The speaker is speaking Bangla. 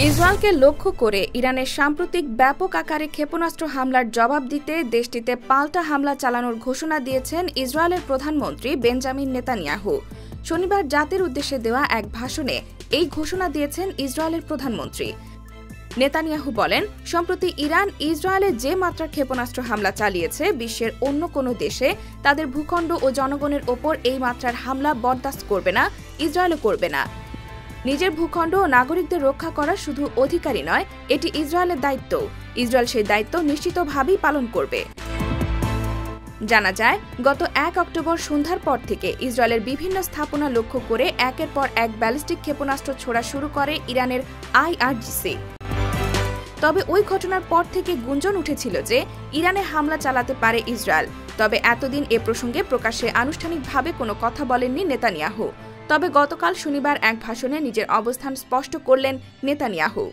ইসরায়েলকে লক্ষ্য করে ইরানের সাম্প্রতিক ব্যাপক আকারে ক্ষেপণাস্ত্র হামলার জবাব দিতে দেশটিতে পাল্টা হামলা চালানোর ঘোষণা দিয়েছেন ইসরায়েলের প্রধানমন্ত্রী বেঞ্জামিন নেতানিয়াহু। শনিবার জাতির উদ্দেশ্যে দেওয়া এক ভাষণে এই ঘোষণা দিয়েছেন ইসরায়েলের প্রধানমন্ত্রী। নেতানিয়াহু বলেন, সম্প্রতি ইরান ইসরায়েলে যে মাত্রার ক্ষেপণাস্ত্র হামলা চালিয়েছে, বিশ্বের অন্য কোনো দেশে তাদের ভূখণ্ড ও জনগণের ওপর এই মাত্রার হামলা বরদাস্ত করবে না, ইসরায়েলও করবে না। নিজের ভূখণ্ড ও নাগরিকদের রক্ষা করা শুধু অধিকারই নয়, এটি ইসরায়েলের দায়িত্ব। ইসরায়েল সেই দায়িত্ব নিশ্চিতভাবেই পালন করবে। জানা যায়, গত ১ অক্টোবর সন্ধ্যার পর থেকে ইসরায়েলের বিভিন্ন স্থাপনা লক্ষ্য করে একের পর এক ব্যালিস্টিক ক্ষেপণাস্ত্র ছোড়া শুরু করে ইরানের IRGC। তবে ওই ঘটনার পর থেকে গুঞ্জন উঠেছিল যে ইরানে হামলা চালাতে পারে ইসরায়েল। তবে এতদিন এ প্রসঙ্গে প্রকাশ্যে আনুষ্ঠানিকভাবে কোনো কথা বলেননি নেতানিয়াহু। তবে গতকাল শনিবার এক ভাষণে নিজের অবস্থান স্পষ্ট করলেন নেতানিয়াহু।